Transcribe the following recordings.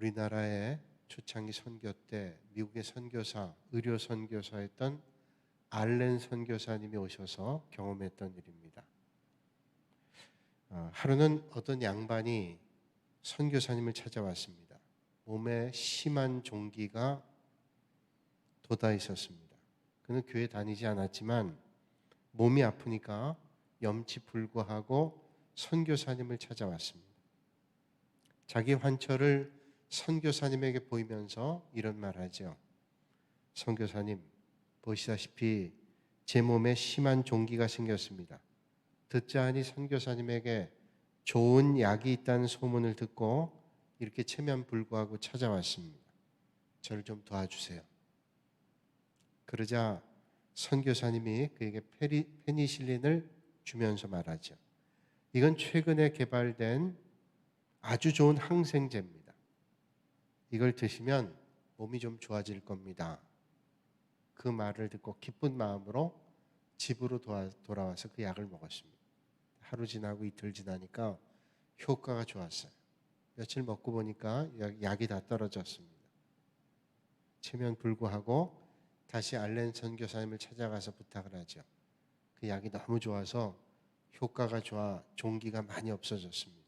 우리나라의 초창기 선교 때 미국의 선교사, 의료 선교사였던 알렌 선교사님이 오셔서 경험했던 일입니다. 하루는 어떤 양반이 선교사님을 찾아왔습니다. 몸에 심한 종기가 돋아 있었습니다. 그는 교회 다니지 않았지만 몸이 아프니까 염치불구하고 선교사님을 찾아왔습니다. 자기 환처를 선교사님에게 보이면서 이런 말하죠. 선교사님, 보시다시피 제 몸에 심한 종기가 생겼습니다. 듣자 하니 선교사님에게 좋은 약이 있다는 소문을 듣고 이렇게 체면불구하고 찾아왔습니다. 저를 좀 도와주세요. 그러자 선교사님이 그에게 페니실린을 주면서 말하죠. 이건 최근에 개발된 아주 좋은 항생제입니다. 이걸 드시면 몸이 좀 좋아질 겁니다. 그 말을 듣고 기쁜 마음으로 집으로 돌아와서 그 약을 먹었습니다. 하루 지나고 이틀 지나니까 효과가 좋았어요. 며칠 먹고 보니까 약이 다 떨어졌습니다. 체면불구하고 다시 알렌 선교사님을 찾아가서 부탁을 하죠. 그 약이 너무 좋아서 효과가 좋아 종기가 많이 없어졌습니다.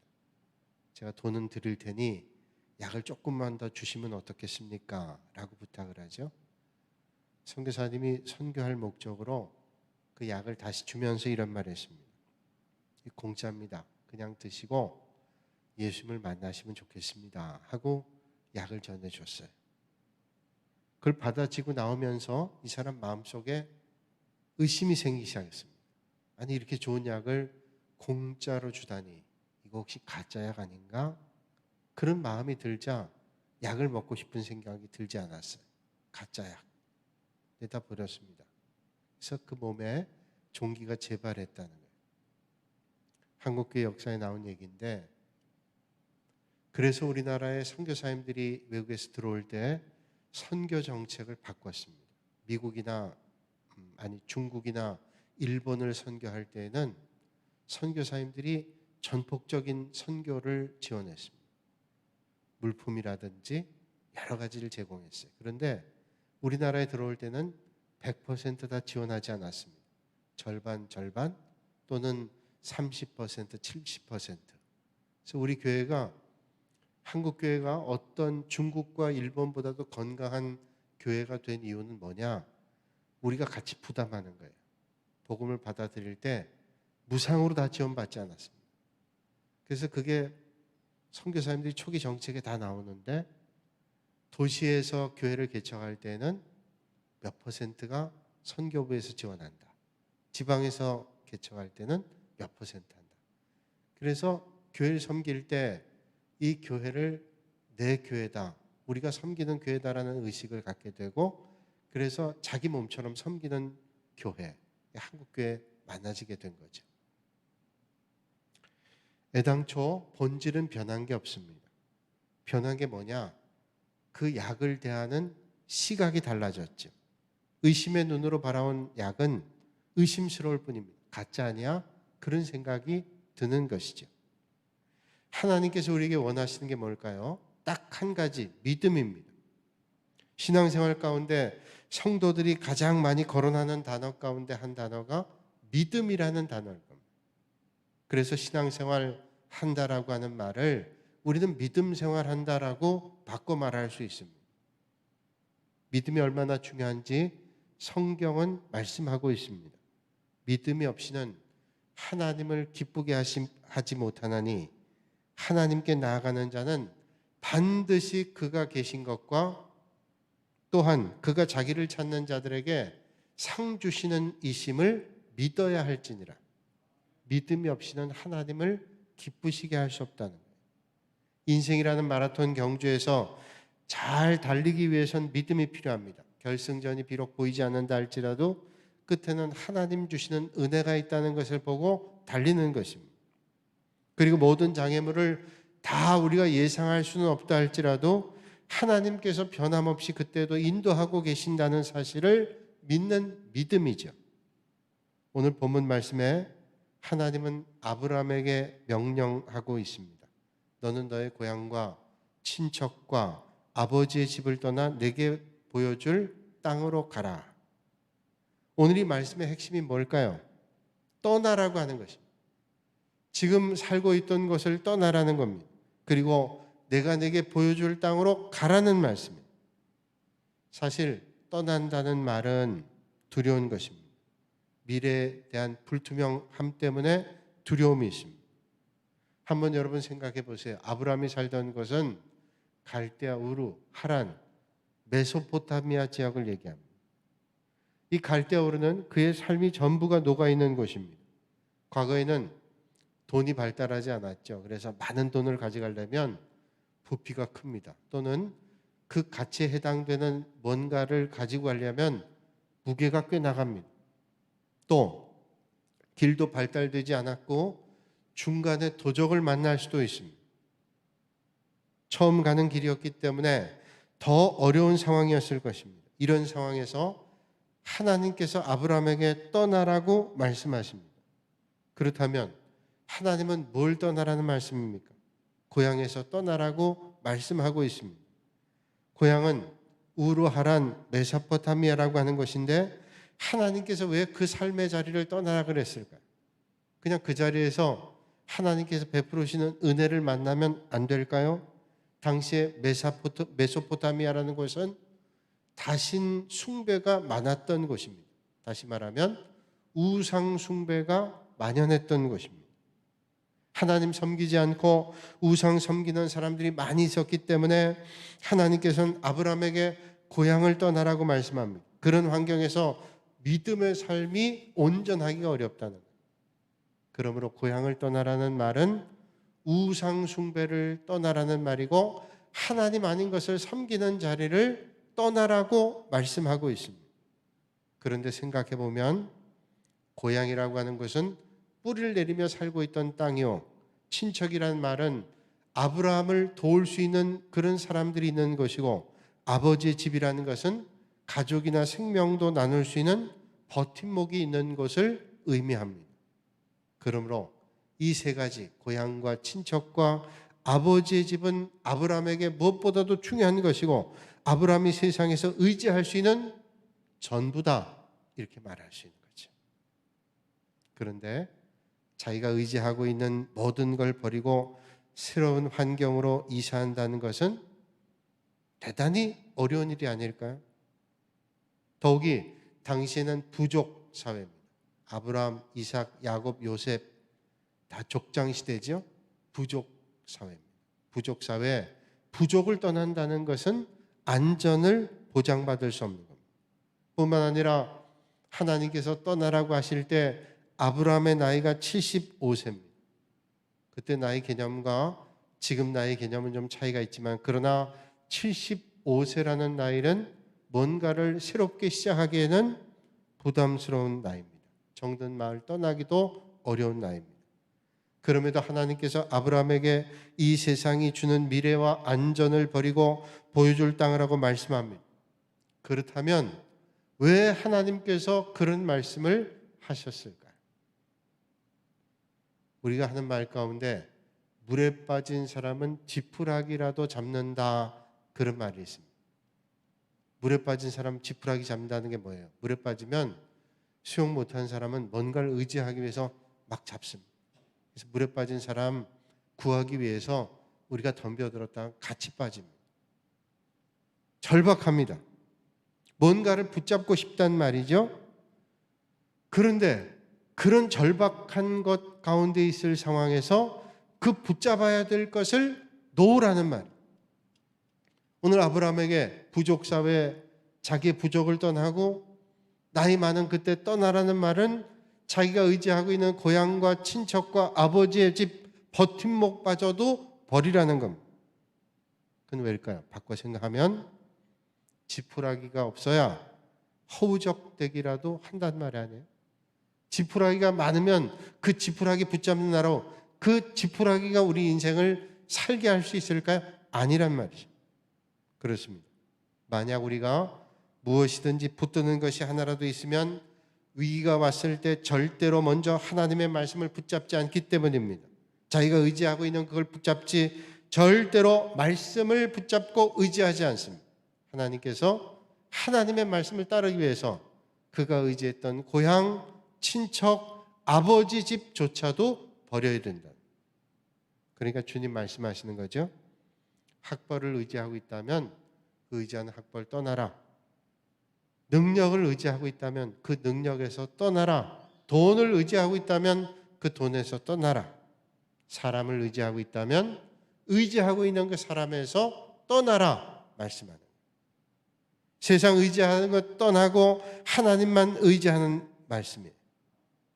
제가 돈은 드릴 테니 약을 조금만 더 주시면 어떻겠습니까? 라고 부탁을 하죠. 선교사님이 선교할 목적으로 그 약을 다시 주면서 이런 말을 했습니다. 공짜입니다. 그냥 드시고 예수님을 만나시면 좋겠습니다. 하고 약을 전해줬어요. 그걸 받아지고 나오면서 이 사람 마음속에 의심이 생기기 시작했습니다. 아니 이렇게 좋은 약을 공짜로 주다니 이거 혹시 가짜 약 아닌가? 그런 마음이 들자 약을 먹고 싶은 생각이 들지 않았어요. 가짜 약. 내다 버렸습니다. 그래서 그 몸에 종기가 재발했다는 거예요. 한국교회 역사에 나온 얘기인데 그래서 우리나라의 선교사님들이 외국에서 들어올 때 선교 정책을 바꿨습니다. 미국이나 중국이나 일본을 선교할 때에는 선교사님들이 전폭적인 선교를 지원했습니다. 물품이라든지 여러 가지를 제공했어요. 그런데 우리나라에 들어올 때는 100% 다 지원하지 않았습니다. 절반 또는 30%, 70%. 그래서 우리 교회가 한국 교회가 어떤 중국과 일본보다도 건강한 교회가 된 이유는 뭐냐? 우리가 같이 부담하는 거예요. 복음을 받아들일 때 무상으로 다 지원받지 않았습니다. 그래서 그게 선교사님들이 초기 정책에 다 나오는데 도시에서 교회를 개척할 때는 몇 %가 선교부에서 지원한다. 지방에서 개척할 때는 몇 % 한다. 그래서 교회를 섬길 때 이 교회를 내 교회다. 우리가 섬기는 교회다라는 의식을 갖게 되고 그래서 자기 몸처럼 섬기는 교회, 한국교회 만나지게 된 거죠. 애당초 본질은 변한 게 없습니다. 변한 게 뭐냐? 그 약을 대하는 시각이 달라졌죠. 의심의 눈으로 바라온 약은 의심스러울 뿐입니다. 가짜 아니야? 그런 생각이 드는 것이죠. 하나님께서 우리에게 원하시는 게 뭘까요? 딱 한 가지, 믿음입니다. 신앙생활 가운데 성도들이 가장 많이 거론하는 단어 가운데 한 단어가 믿음이라는 단어일 겁니다. 그래서 신앙생활 한다라고 하는 말을 우리는 믿음 생활 한다라고 바꿔 말할 수 있습니다. 믿음이 얼마나 중요한지 성경은 말씀하고 있습니다. 믿음이 없이는 하나님을 기쁘게 하지 못하나니 하나님께 나아가는 자는 반드시 그가 계신 것과 또한 그가 자기를 찾는 자들에게 상 주시는 이심을 믿어야 할지니라. 믿음이 없이는 하나님을 기쁘시게 할 수 없다는 거예요. 인생이라는 마라톤 경주에서 잘 달리기 위해선 믿음이 필요합니다. 결승전이 비록 보이지 않는다 할지라도 끝에는 하나님 주시는 은혜가 있다는 것을 보고 달리는 것입니다. 그리고 모든 장애물을 다 우리가 예상할 수는 없다 할지라도 하나님께서 변함없이 그때도 인도하고 계신다는 사실을 믿는 믿음이죠. 오늘 본문 말씀에 하나님은 아브라함에게 명령하고 있습니다. 너는 너의 고향과 친척과 아버지의 집을 떠나 내게 보여줄 땅으로 가라. 오늘 이 말씀의 핵심이 뭘까요? 떠나라고 하는 것입니다. 지금 살고 있던 것을 떠나라는 겁니다. 그리고 내가 내게 보여줄 땅으로 가라는 말씀입니다. 사실 떠난다는 말은 두려운 것입니다. 미래에 대한 불투명함 때문에 두려움이 있습니다. 한번 여러분 생각해 보세요. 아브라함이 살던 것은 갈대아, 우르, 하란, 메소포타미아 지역을 얘기합니다. 이 갈대아, 우르는 그의 삶이 전부가 녹아있는 곳입니다. 과거에는 돈이 발달하지 않았죠. 그래서 많은 돈을 가져가려면 부피가 큽니다. 또는 그 가치에 해당되는 뭔가를 가지고 가려면 무게가 꽤 나갑니다. 또 길도 발달되지 않았고 중간에 도적을 만날 수도 있습니다. 처음 가는 길이었기 때문에 더 어려운 상황이었을 것입니다. 이런 상황에서 하나님께서 아브라함에게 떠나라고 말씀하십니다. 그렇다면 하나님은 뭘 떠나라는 말씀입니까? 고향에서 떠나라고 말씀하고 있습니다. 고향은 우르, 하란, 메소포타미아라고 하는 것인데 하나님께서 왜 그 삶의 자리를 떠나라 그랬을까요? 그냥 그 자리에서 하나님께서 베풀으시는 은혜를 만나면 안 될까요? 당시에 메소포타미아라는 곳은 다신 숭배가 많았던 곳입니다. 다시 말하면 우상 숭배가 만연했던 곳입니다. 하나님 섬기지 않고 우상 섬기는 사람들이 많이 있었기 때문에 하나님께서는 아브라함에게 고향을 떠나라고 말씀합니다. 그런 환경에서 믿음의 삶이 온전하기가 어렵다는 거예요. 그러므로 고향을 떠나라는 말은 우상 숭배를 떠나라는 말이고 하나님 아닌 것을 섬기는 자리를 떠나라고 말씀하고 있습니다. 그런데 생각해 보면 고향이라고 하는 것은 뿌리를 내리며 살고 있던 땅이요, 친척이라는 말은 아브라함을 도울 수 있는 그런 사람들이 있는 것이고, 아버지의 집이라는 것은 가족이나 생명도 나눌 수 있는 버팀목이 있는 것을 의미합니다. 그러므로 이 세 가지, 고향과 친척과 아버지의 집은 아브라함에게 무엇보다도 중요한 것이고 아브라함이 세상에서 의지할 수 있는 전부다, 이렇게 말할 수 있는 거죠. 그런데 자기가 의지하고 있는 모든 걸 버리고 새로운 환경으로 이사한다는 것은 대단히 어려운 일이 아닐까요? 더욱이 당시에는 부족 사회입니다. 아브라함, 이삭, 야곱, 요셉 다 족장 시대죠. 부족 사회입니다. 부족 사회, 부족을 떠난다는 것은 안전을 보장받을 수 없는 겁니다. 뿐만 아니라 하나님께서 떠나라고 하실 때 아브라함의 나이가 75세입니다. 그때 나이 개념과 지금 나이 개념은 좀 차이가 있지만, 그러나 75세라는 나이는 뭔가를 새롭게 시작하기에는 부담스러운 나이입니다. 정든 마을 떠나기도 어려운 나이입니다. 그럼에도 하나님께서 아브라함에게 이 세상이 주는 미래와 안전을 버리고 보여줄 땅이라고 말씀합니다. 그렇다면 왜 하나님께서 그런 말씀을 하셨을까요? 우리가 하는 말 가운데 물에 빠진 사람은 지푸라기라도 잡는다, 그런 말이 있습니다. 물에 빠진 사람 지푸라기 잡는다는 게 뭐예요? 물에 빠지면 수영 못하는 사람은 뭔가를 의지하기 위해서 막 잡습니다. 그래서 물에 빠진 사람 구하기 위해서 우리가 덤벼들었다가 같이 빠집니다. 절박합니다. 뭔가를 붙잡고 싶단 말이죠. 그런데 그런 절박한 것 가운데 있을 상황에서 그 붙잡아야 될 것을 놓으라는 말. 오늘 아브라함에게 부족사회, 자기의 부족을 떠나고 나이 많은 그때 떠나라는 말은 자기가 의지하고 있는 고향과 친척과 아버지의 집 버팀목마저도 버리라는 겁니다. 그건 왜일까요? 바꿔 생각하면 지푸라기가 없어야 허우적대기라도 한단 말이 아니에요. 지푸라기가 많으면 그 지푸라기 붙잡는 나로 그 지푸라기가 우리 인생을 살게 할 수 있을까요? 아니란 말이죠. 그렇습니다. 만약 우리가 무엇이든지 붙드는 것이 하나라도 있으면 위기가 왔을 때 절대로 먼저 하나님의 말씀을 붙잡지 않기 때문입니다. 자기가 의지하고 있는 그걸 붙잡지 절대로 말씀을 붙잡고 의지하지 않습니다. 하나님께서 하나님의 말씀을 따르기 위해서 그가 의지했던 고향, 친척, 아버지 집조차도 버려야 된다. 그러니까 주님 말씀하시는 거죠. 학벌을 의지하고 있다면 그 의지하는 학벌 떠나라. 능력을 의지하고 있다면 그 능력에서 떠나라. 돈을 의지하고 있다면 그 돈에서 떠나라. 사람을 의지하고 있다면 의지하고 있는 그 사람에서 떠나라 말씀하는 거예요. 세상 의지하는 것 떠나고 하나님만 의지하는 말씀이에요.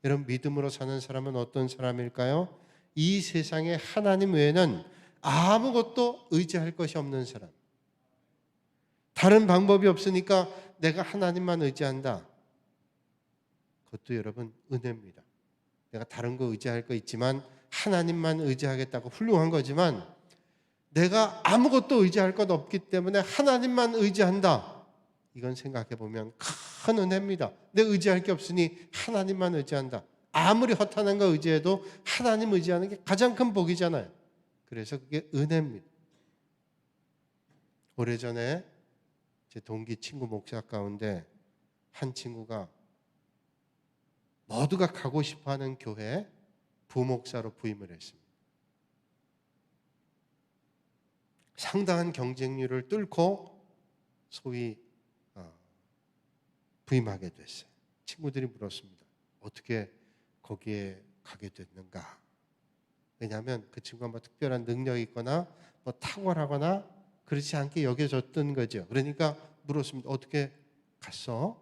여러분, 믿음으로 사는 사람은 어떤 사람일까요? 이 세상에 하나님 외에는 아무것도 의지할 것이 없는 사람. 다른 방법이 없으니까 내가 하나님만 의지한다. 그것도 여러분 은혜입니다. 내가 다른 거 의지할 거 있지만 하나님만 의지하겠다고 훌륭한 거지만, 내가 아무것도 의지할 것 없기 때문에 하나님만 의지한다. 이건 생각해 보면 큰 은혜입니다. 내가 의지할 게 없으니 하나님만 의지한다. 아무리 허탄한 거 의지해도 하나님 의지하는 게 가장 큰 복이잖아요. 그래서 그게 은혜입니다. 오래전에 제 동기 친구 목사 가운데 한 친구가 모두가 가고 싶어하는 교회에 부목사로 부임을 했습니다. 상당한 경쟁률을 뚫고 소위 부임하게 됐어요. 친구들이 물었습니다. 어떻게 거기에 가게 됐는가? 왜냐하면 그 친구가 뭐 특별한 능력이 있거나 뭐 탁월하거나 그렇지 않게 여겨졌던 거죠. 그러니까 물었습니다. 어떻게 갔어?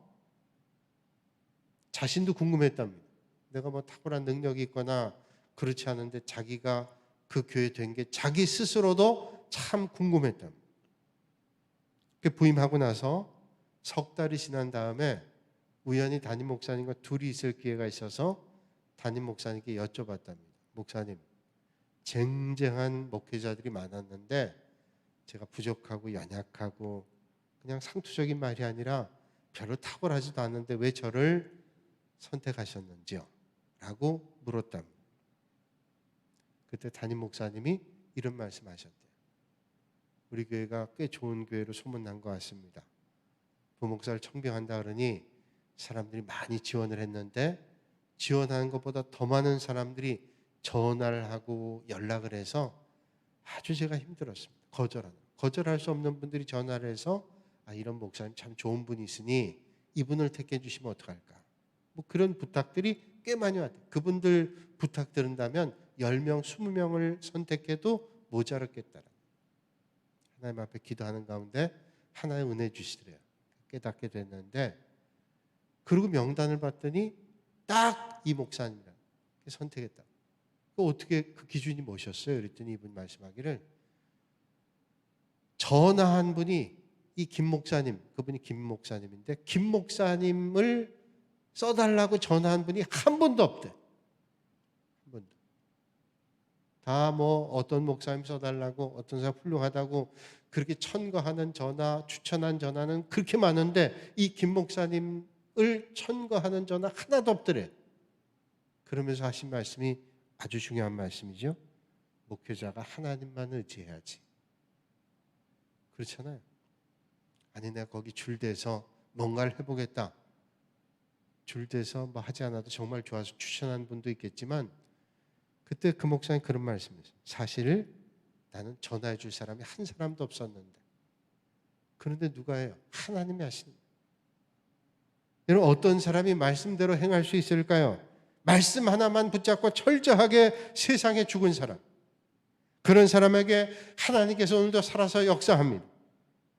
자신도 궁금했답니다. 내가 뭐 탁월한 능력이 있거나 그렇지 않은데 자기가 그 교회 된 게 자기 스스로도 참 궁금했답니다. 부임하고 나서 석 달이 지난 다음에 우연히 담임 목사님과 둘이 있을 기회가 있어서 담임 목사님께 여쭤봤답니다. 목사님, 쟁쟁한 목회자들이 많았는데 제가 부족하고 연약하고 그냥 상투적인 말이 아니라 별로 탁월하지도 않는데 왜 저를 선택하셨는지요? 라고 물었답니다. 그때 담임 목사님이 이런 말씀하셨대요. 우리 교회가 꽤 좋은 교회로 소문난 것 같습니다. 부목사를 청빙한다 그러니 사람들이 많이 지원을 했는데 지원하는 것보다 더 많은 사람들이 전화를 하고 연락을 해서 아주 제가 힘들었습니다. 거절할 수 없는 분들이 전화를 해서 이런 목사님 참 좋은 분이 있으니 이분을 택해 주시면 어떡할까? 뭐 그런 부탁들이 꽤 많이 왔대요. 그분들 부탁 들은다면 10명, 20명을 선택해도 모자랐겠다. 하나님 앞에 기도하는 가운데 하나의 은혜 주시더래요. 깨닫게 됐는데, 그리고 명단을 봤더니 딱 이 목사님이라 선택했다. 어떻게 그 기준이 뭐셨어요? 그랬더니 이분 말씀하기를 전화한 분이 이 김 목사님, 그분이 김 목사님인데 김 목사님을 써달라고 전화한 분이 한 분도 없대. 한 분도. 다 뭐 어떤 목사님 써달라고, 어떤 사람 훌륭하다고 그렇게 천거하는 전화, 추천한 전화는 그렇게 많은데 이 김 목사님을 천거하는 전화 하나도 없더래. 그러면서 하신 말씀이 아주 중요한 말씀이죠. 목회자가 하나님만 의지해야지. 그렇잖아요. 아니 내가 거기 줄대서 뭔가를 해보겠다. 줄대서 뭐 하지 않아도 정말 좋아서 추천한 분도 있겠지만, 그때 그 목사님 그런 말씀이었어요. 사실 나는 전화해 줄 사람이 한 사람도 없었는데, 그런데 누가 해요? 하나님이 하시는 거예요. 여러분, 어떤 사람이 말씀대로 행할 수 있을까요? 말씀 하나만 붙잡고 철저하게 세상에 죽은 사람. 그런 사람에게 하나님께서 오늘도 살아서 역사합니다.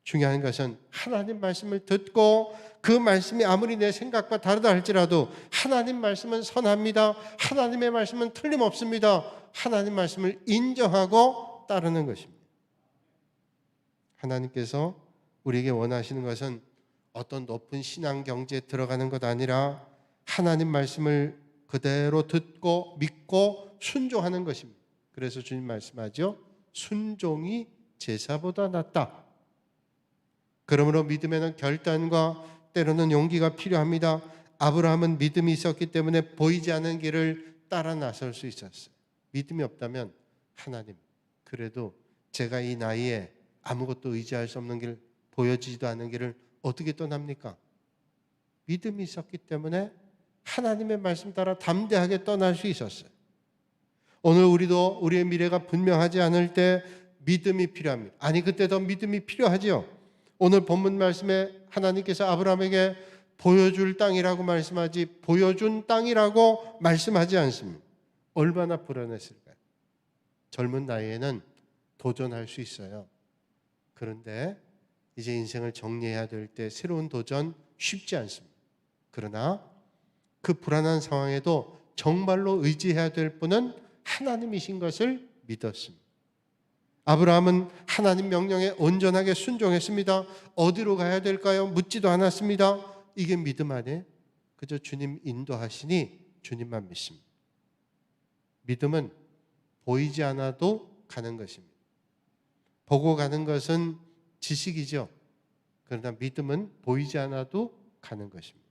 중요한 것은 하나님 말씀을 듣고 그 말씀이 아무리 내 생각과 다르다 할지라도 하나님 말씀은 선합니다. 하나님의 말씀은 틀림없습니다. 하나님 말씀을 인정하고 따르는 것입니다. 하나님께서 우리에게 원하시는 것은 어떤 높은 신앙 경지에 들어가는 것 아니라 하나님 말씀을 그대로 듣고 믿고 순종하는 것입니다. 그래서 주님 말씀하죠. 순종이 제사보다 낫다. 그러므로 믿음에는 결단과 때로는 용기가 필요합니다. 아브라함은 믿음이 있었기 때문에 보이지 않는 길을 따라 나설 수 있었어요. 믿음이 없다면 하나님, 그래도 제가 이 나이에 아무것도 의지할 수 없는 길, 보여지지도 않는 길을 어떻게 떠납니까? 믿음이 있었기 때문에 하나님의 말씀 따라 담대하게 떠날 수 있었어요. 오늘 우리도 우리의 미래가 분명하지 않을 때 믿음이 필요합니다. 아니, 그때 더 믿음이 필요하지요. 오늘 본문 말씀에 하나님께서 아브라함에게 보여줄 땅이라고 말씀하지 보여준 땅이라고 말씀하지 않습니다. 얼마나 불안했을까요? 젊은 나이에는 도전할 수 있어요. 그런데 이제 인생을 정리해야 될 때 새로운 도전 쉽지 않습니다. 그러나 그 불안한 상황에도 정말로 의지해야 될 분은 하나님이신 것을 믿었습니다. 아브라함은 하나님 명령에 온전하게 순종했습니다. 어디로 가야 될까요? 묻지도 않았습니다. 이게 믿음 아니에요? 그저 주님 인도하시니 주님만 믿습니다. 믿음은 보이지 않아도 가는 것입니다. 보고 가는 것은 지식이죠. 그러나 믿음은 보이지 않아도 가는 것입니다.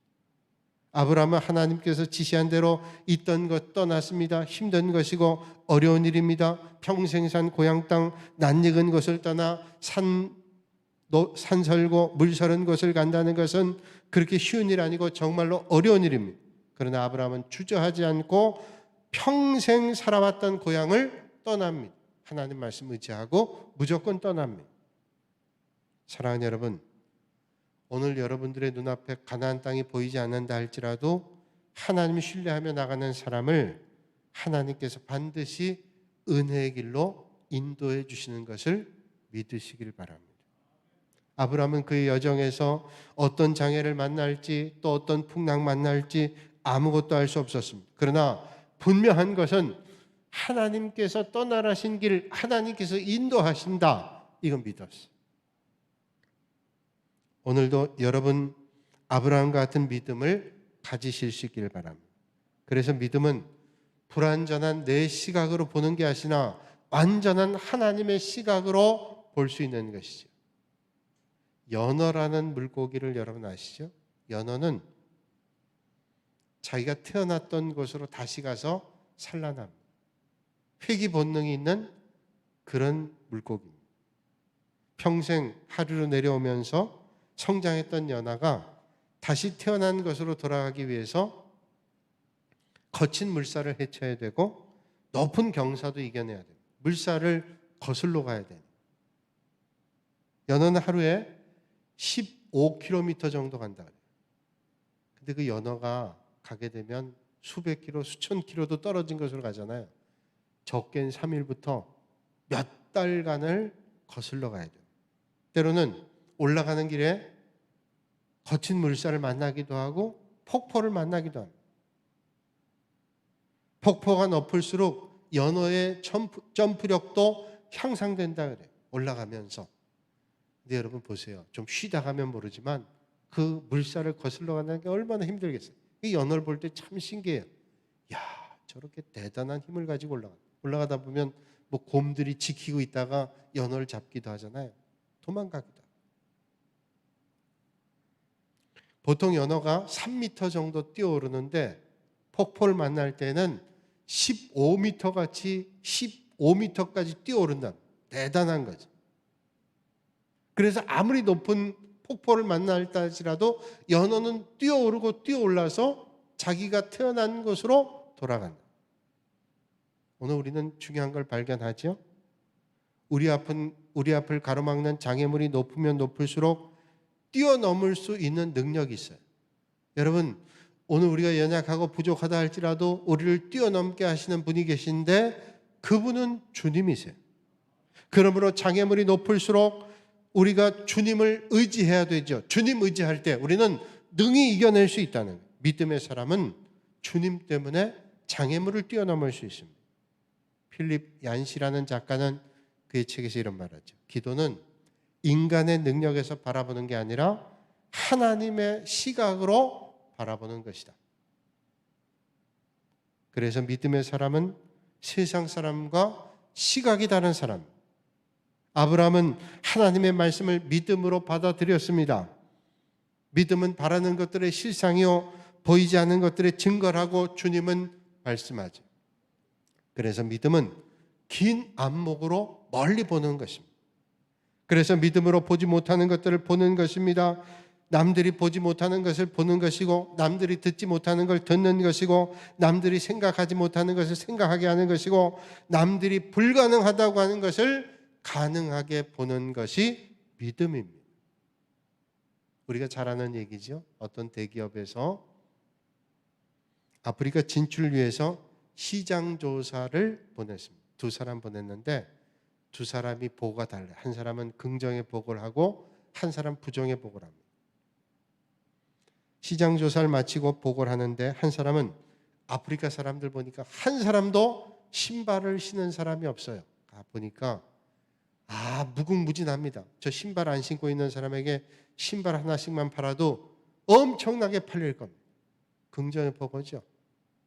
아브라함은 하나님께서 지시한 대로 있던 것 떠났습니다. 힘든 것이고 어려운 일입니다. 평생 산 고향 땅 낯익은 곳을 떠나 산 설고 물 서른 곳을 간다는 것은 그렇게 쉬운 일 아니고 정말로 어려운 일입니다. 그러나 아브라함은 주저하지 않고 평생 살아왔던 고향을 떠납니다. 하나님 말씀 의지하고 무조건 떠납니다. 사랑하는 여러분, 오늘 여러분들의 눈앞에 가나안 땅이 보이지 않는다 할지라도 하나님을 신뢰하며 나가는 사람을 하나님께서 반드시 은혜의 길로 인도해 주시는 것을 믿으시길 바랍니다. 아브라함은 그의 여정에서 어떤 장애를 만날지 또 어떤 풍랑 만날지 아무것도 알 수 없었습니다. 그러나 분명한 것은 하나님께서 떠나라신 길, 하나님께서 인도하신다, 이건 믿었어요. 오늘도 여러분 아브라함과 같은 믿음을 가지실 수 있기를 바랍니다. 그래서 믿음은 불완전한 내 시각으로 보는 게 아니라 완전한 하나님의 시각으로 볼 수 있는 것이죠. 연어라는 물고기를 여러분 아시죠? 연어는 자기가 태어났던 곳으로 다시 가서 산란합니다. 회귀 본능이 있는 그런 물고기입니다. 평생 하루로 내려오면서 성장했던 연어가 다시 태어난 것으로 돌아가기 위해서 거친 물살을 헤쳐야 되고 높은 경사도 이겨내야 됩니다. 물살을 거슬러 가야 됩니다. 연어는 하루에 15km 정도 간다 그래요. 근데 그 연어가 가게 되면 수백 킬로, 수천 킬로도 떨어진 곳으로 가잖아요. 적게는 3일부터 몇 달간을 거슬러 가야 돼요. 때로는 올라가는 길에 거친 물살을 만나기도 하고 폭포를 만나기도 합니다. 폭포가 높을수록 연어의 점프력도 향상된다 그래요. 올라가면서. 근데 여러분 보세요. 좀 쉬다 가면 모르지만 그 물살을 거슬러 가는 게 얼마나 힘들겠어요. 이 연어를 볼 때 참 신기해요. 야, 저렇게 대단한 힘을 가지고 올라가다 보면 뭐 곰들이 지키고 있다가 연어를 잡기도 하잖아요. 도망가기도 하고. 보통 연어가 3m 정도 뛰어오르는데 폭포를 만날 때는 15m 같이 15m까지 뛰어오른다. 대단한 거죠. 그래서 아무리 높은 폭포를 만날다 할지라도 연어는 뛰어오르고 뛰어올라서 자기가 태어난 곳으로 돌아간다. 오늘 우리는 중요한 걸 발견하죠. 우리 앞을 가로막는 장애물이 높으면 높을수록 뛰어넘을 수 있는 능력이 있어요. 여러분, 오늘 우리가 연약하고 부족하다 할지라도 우리를 뛰어넘게 하시는 분이 계신데 그분은 주님이세요. 그러므로 장애물이 높을수록 우리가 주님을 의지해야 되죠. 주님 의지할 때 우리는 능히 이겨낼 수 있다는 거예요. 믿음의 사람은 주님 때문에 장애물을 뛰어넘을 수 있습니다. 필립 얀시라는 작가는 그의 책에서 이런 말을 하죠. 기도는 인간의 능력에서 바라보는 게 아니라 하나님의 시각으로 바라보는 것이다. 그래서 믿음의 사람은 세상 사람과 시각이 다른 사람. 아브라함은 하나님의 말씀을 믿음으로 받아들였습니다. 믿음은 바라는 것들의 실상이요 보이지 않는 것들의 증거라고 주님은 말씀하죠. 그래서 믿음은 긴 안목으로 멀리 보는 것입니다. 그래서 믿음으로 보지 못하는 것들을 보는 것입니다. 남들이 보지 못하는 것을 보는 것이고, 남들이 듣지 못하는 걸 듣는 것이고, 남들이 생각하지 못하는 것을 생각하게 하는 것이고, 남들이 불가능하다고 하는 것을 가능하게 보는 것이 믿음입니다. 우리가 잘 아는 얘기죠. 어떤 대기업에서 아프리카 진출을 위해서 시장 조사를 보냈습니다. 2사람 보냈는데 2사람이 보고가 달라요. 한 사람은 긍정의 보고를 하고 한 사람 부정의 보고를 합니다. 시장 조사를 마치고 보고를 하는데 한 사람은 아프리카 사람들 보니까 한 사람도 신발을 신은 사람이 없어요. 보니까 무궁무진합니다. 저 신발 안 신고 있는 사람에게 신발 하나씩만 팔아도 엄청나게 팔릴 겁니다. 긍정의 보고죠.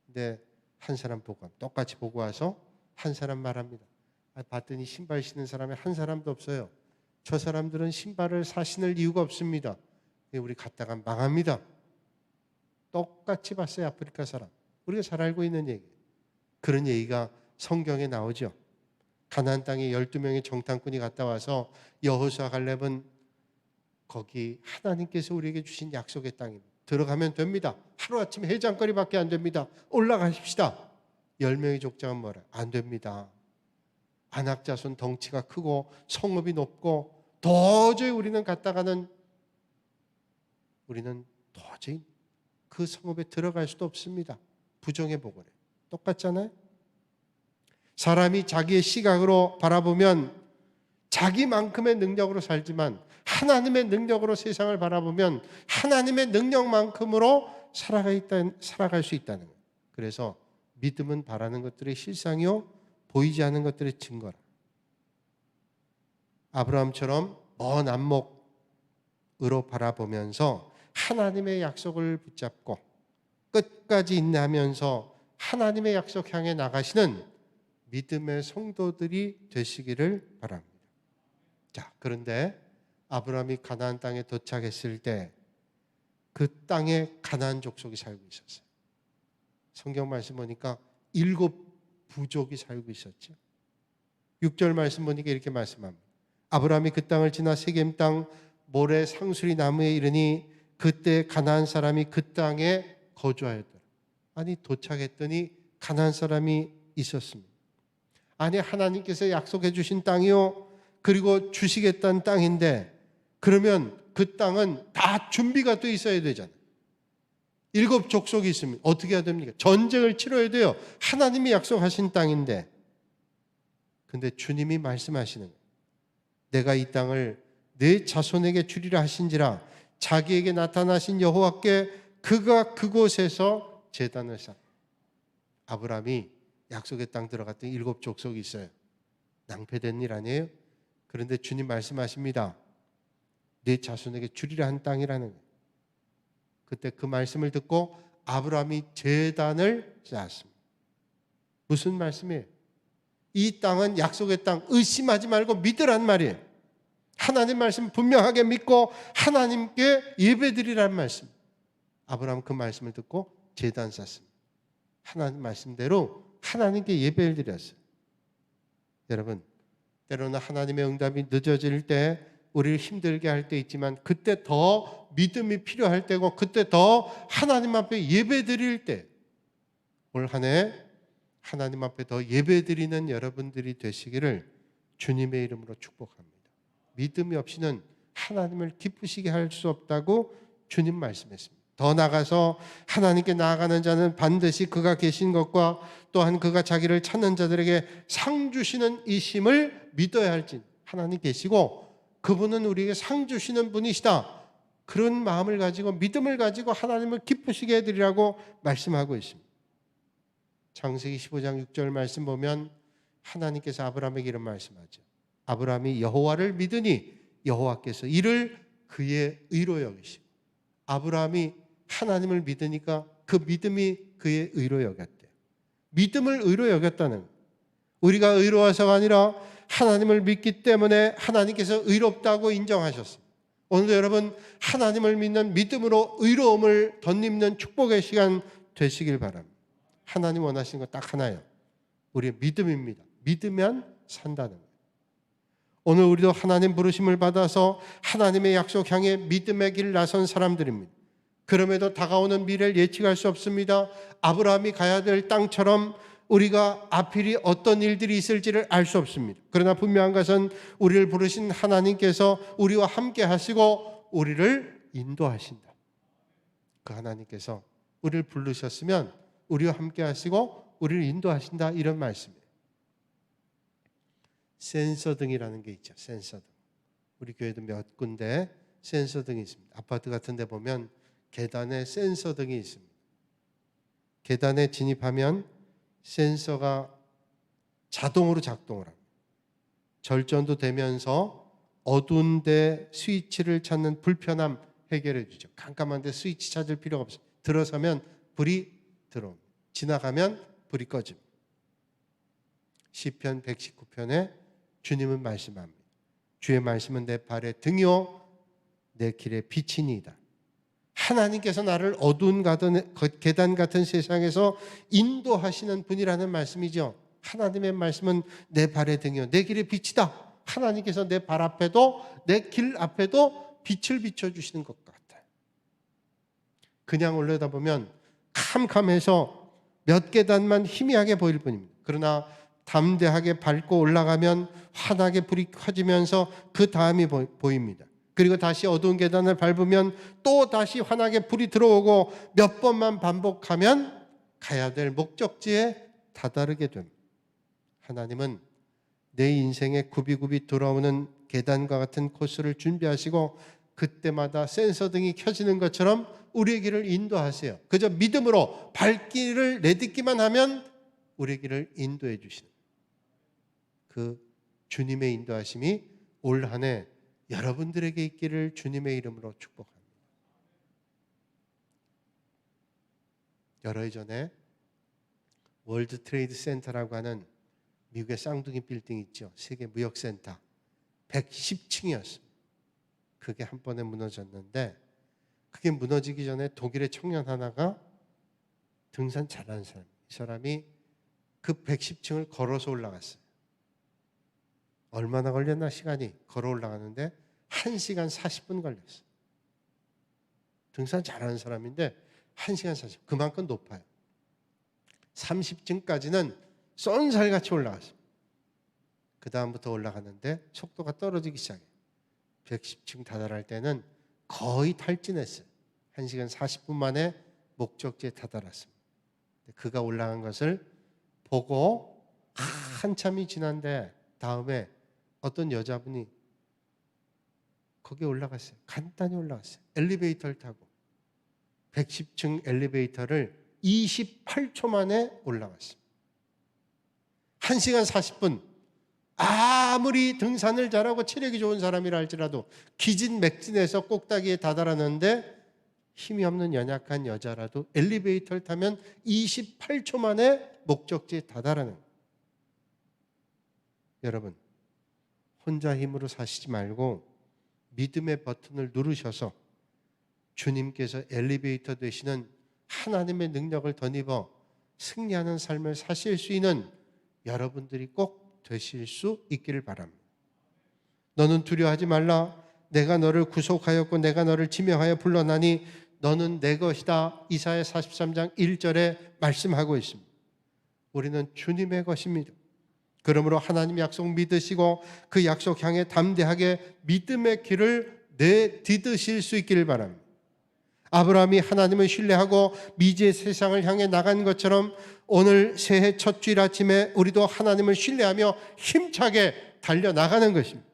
근데 한 사람 보고 똑같이 보고 와서 한 사람 말합니다. 봤더니 신발 신는 사람이 한 사람도 없어요. 저 사람들은 신발을 사 신을 이유가 없습니다. 우리 갔다가 망합니다. 똑같이 봤어요. 아프리카 사람. 우리가 잘 알고 있는 얘기. 그런 얘기가 성경에 나오죠. 가나안 땅에 12명의 정탐꾼이 갔다 와서 여호수아 갈렙은 거기 하나님께서 우리에게 주신 약속의 땅입니다. 들어가면 됩니다. 하루아침 해장거리밖에 안 됩니다. 올라가십시다. 10명의 족장은 뭐라? 안 됩니다. 안악자손 덩치가 크고 성읍이 높고 도저히 우리는 도저히 그 성읍에 들어갈 수도 없습니다. 부정의 보고래. 똑같잖아요. 사람이 자기의 시각으로 바라보면 자기만큼의 능력으로 살지만 하나님의 능력으로 세상을 바라보면 하나님의 능력만큼으로 살아갈 수 있다는 거예요. 그래서 믿음은 바라는 것들의 실상이요 보이지 않는 것들의 증거라. 아브라함처럼 먼 안목으로 바라보면서 하나님의 약속을 붙잡고 끝까지 인내하면서 하나님의 약속 향해 나가시는 믿음의 성도들이 되시기를 바랍니다. 자, 그런데 아브라함이 가나안 땅에 도착했을 때 그 땅에 가나안 족속이 살고 있었어요. 성경 말씀 보니까 7 부족이 살고 있었죠. 6절 말씀 보니까 이렇게 말씀합니다. 아브라함이 그 땅을 지나 세겜 땅 모래 상수리 나무에 이르니 그때 가나안 사람이 그 땅에 거주하였더라. 아니 도착했더니 가나안 사람이 있었습니다. 아니 하나님께서 약속해 주신 땅이요 그리고 주시겠다는 땅인데 그러면 그 땅은 다 준비가 돼 있어야 되잖아요. 7 족속이 있습니다. 어떻게 해야 됩니까? 전쟁을 치러야 돼요. 하나님이 약속하신 땅인데. 근데 주님이 말씀하시는 거예요. 내가 이 땅을 내 자손에게 주리라 하신지라 자기에게 나타나신 여호와께 그가 그곳에서 제단을 쌓아. 아브라함이 약속의 땅 들어갔더니 7 족속이 있어요. 낭패된 일 아니에요? 그런데 주님 말씀하십니다. 내 자손에게 주리라 한 땅이라는 거예요. 그때 그 말씀을 듣고 아브라함이 제단을 쌓았습니다. 무슨 말씀이에요? 이 땅은 약속의 땅, 의심하지 말고 믿으란 말이에요. 하나님 말씀 분명하게 믿고 하나님께 예배드리라는 말씀. 아브라함은 그 말씀을 듣고 제단 쌓습니다. 하나님 말씀대로 하나님께 예배를 드렸어요. 여러분, 때로는 하나님의 응답이 늦어질 때 우리를 힘들게 할 때 있지만 그때 더 믿음이 필요할 때고 그때 더 하나님 앞에 예배 드릴 때 올 한 해 하나님 앞에 더 예배 드리는 여러분들이 되시기를 주님의 이름으로 축복합니다. 믿음이 없이는 하나님을 기쁘시게 할 수 없다고 주님 말씀했습니다. 더 나아가서 하나님께 나아가는 자는 반드시 그가 계신 것과 또한 그가 자기를 찾는 자들에게 상 주시는 이심을 믿어야 할지. 하나님 계시고 그분은 우리에게 상 주시는 분이시다. 그런 마음을 가지고 믿음을 가지고 하나님을 기쁘시게 해드리라고 말씀하고 있습니다. 창세기 15장 6절 말씀 보면 하나님께서 아브라함에게 이런 말씀하죠. 아브라함이 여호와를 믿으니 여호와께서 이를 그의 의로 여기시고 아브라함이 하나님을 믿으니까 그 믿음이 그의 의로 여겼대요. 믿음을 의로 여겼다는 거예요. 우리가 의로워서가 아니라 하나님을 믿기 때문에 하나님께서 의롭다고 인정하셨습니다. 오늘도 여러분 하나님을 믿는 믿음으로 의로움을 덧입는 축복의 시간 되시길 바랍니다. 하나님 원하시는 거 딱 하나예요. 우리의 믿음입니다. 믿으면 산다는 거예요. 오늘 우리도 하나님 부르심을 받아서 하나님의 약속 향해 믿음의 길 나선 사람들입니다. 그럼에도 다가오는 미래를 예측할 수 없습니다. 아브라함이 가야 될 땅처럼 우리가 앞일이 어떤 일들이 있을지를 알 수 없습니다. 그러나 분명한 것은 우리를 부르신 하나님께서 우리와 함께 하시고 우리를 인도하신다. 그 하나님께서 우리를 부르셨으면 우리와 함께 하시고 우리를 인도하신다, 이런 말씀이에요. 센서등이라는 게 있죠. 센서등. 우리 교회도 몇 군데 센서등이 있습니다. 아파트 같은 데 보면 계단에 센서등이 있습니다. 계단에 진입하면 센서가 자동으로 작동을 합니다. 절전도 되면서 어두운 데 스위치를 찾는 불편함 해결해 주죠. 깜깜한데 스위치 찾을 필요가 없어요. 들어서면 불이 들어옵니다. 지나가면 불이 꺼집니다. 시편 119편에 주님은 말씀합니다. 주의 말씀은 내 발의 등이요 내 길의 빛이니이다. 하나님께서 나를 어두운 계단 같은 세상에서 인도하시는 분이라는 말씀이죠. 하나님의 말씀은 내 발의 등이요 내 길의 빛이다. 하나님께서 내 발 앞에도 내 길 앞에도 빛을 비춰주시는 것 같아요. 그냥 올려다보면 캄캄해서 몇 계단만 희미하게 보일 뿐입니다. 그러나 담대하게 밟고 올라가면 환하게 불이 켜지면서 그 다음이 보입니다. 그리고 다시 어두운 계단을 밟으면 또 다시 환하게 불이 들어오고 몇 번만 반복하면 가야 될 목적지에 다다르게 됩니다. 하나님은 내 인생에 굽이굽이 돌아오는 계단과 같은 코스를 준비하시고 그때마다 센서등이 켜지는 것처럼 우리의 길을 인도하세요. 그저 믿음으로 발길을 내딛기만 하면 우리의 길을 인도해 주시는 그 주님의 인도하심이 올 한 해 여러분들에게 있기를 주님의 이름으로 축복합니다. 여러 해 전에 월드 트레이드 센터라고 하는 미국의 쌍둥이 빌딩 있죠. 세계 무역센터 110층이었습니다. 그게 한 번에 무너졌는데 그게 무너지기 전에 독일의 청년 하나가 등산 잘하는 사람, 이 사람이 그 110층을 걸어서 올라갔어요. 얼마나 걸렸나 시간이? 걸어 올라가는데 1시간 40분 걸렸어요. 등산 잘하는 사람인데 1시간 40분, 그만큼 높아요. 30층까지는 쏜살같이 올라갔어요. 그 다음부터 올라가는데 속도가 떨어지기 시작해요. 110층 다다를 때는 거의 탈진했어요. 1시간 40분 만에 목적지에 다다랐습니다. 그가 올라간 것을 보고 한참이 지난데 다음에 어떤 여자분이 거기에 올라갔어요. 간단히 올라갔어요. 엘리베이터를 타고 110층 엘리베이터를 28초 만에 올라갔어요. 1시간 40분. 아무리 등산을 잘하고 체력이 좋은 사람이라 할지라도 기진맥진해서 꼭다기에 다다랐는데 힘이 없는 연약한 여자라도 엘리베이터를 타면 28초 만에 목적지에 다다르는 거예요. 여러분, 혼자 힘으로 사시지 말고 믿음의 버튼을 누르셔서 주님께서 엘리베이터 되시는 하나님의 능력을 덧입어 승리하는 삶을 사실 수 있는 여러분들이 꼭 되실 수 있기를 바랍니다. 너는 두려워하지 말라. 내가 너를 구속하였고 내가 너를 지명하여 불러나니 너는 내 것이다. 이사야 43장 1절에 말씀하고 있습니다. 우리는 주님의 것입니다. 그러므로 하나님 약속 믿으시고 그 약속 향해 담대하게 믿음의 길을 내디디실 수 있기를 바랍니다. 아브라함이 하나님을 신뢰하고 미지의 세상을 향해 나간 것처럼 오늘 새해 첫 주일 아침에 우리도 하나님을 신뢰하며 힘차게 달려나가는 것입니다.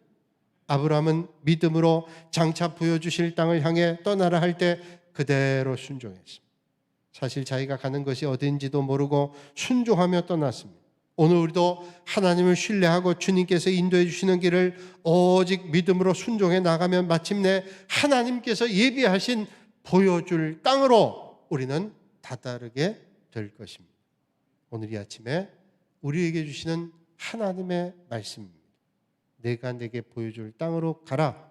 아브라함은 믿음으로 장차 보여주실 땅을 향해 떠나라 할 때 그대로 순종했습니다. 사실 자기가 가는 것이 어딘지도 모르고 순종하며 떠났습니다. 오늘 우리도 하나님을 신뢰하고 주님께서 인도해 주시는 길을 오직 믿음으로 순종해 나가면 마침내 하나님께서 예비하신 보여줄 땅으로 우리는 다다르게 될 것입니다. 오늘 이 아침에 우리에게 주시는 하나님의 말씀입니다. 내가 내게 보여줄 땅으로 가라.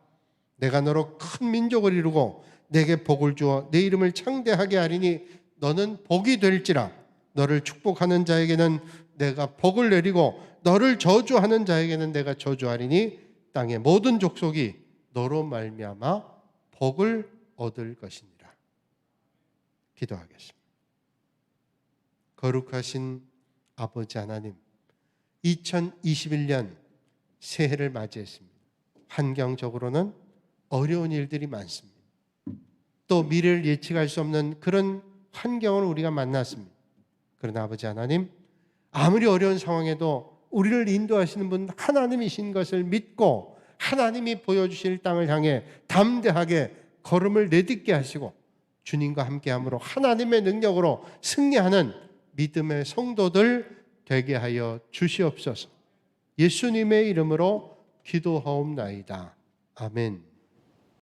내가 너로 큰 민족을 이루고 내게 복을 주어 내 이름을 창대하게 하리니 너는 복이 될지라. 너를 축복하는 자에게는 내가 복을 내리고 너를 저주하는 자에게는 내가 저주하리니 땅의 모든 족속이 너로 말미암아 복을 얻을 것이니라. 기도하겠습니다. 거룩하신 아버지 하나님, 2021년 새해를 맞이했습니다. 환경적으로는 어려운 일들이 많습니다. 또 미래를 예측할 수 없는 그런 환경을 우리가 만났습니다. 그러나 아버지 하나님, 아무리 어려운 상황에도 우리를 인도하시는 분 하나님이신 것을 믿고 하나님이 보여주실 땅을 향해 담대하게 걸음을 내딛게 하시고 주님과 함께함으로 하나님의 능력으로 승리하는 믿음의 성도들 되게 하여 주시옵소서. 예수님의 이름으로 기도하옵나이다. 아멘.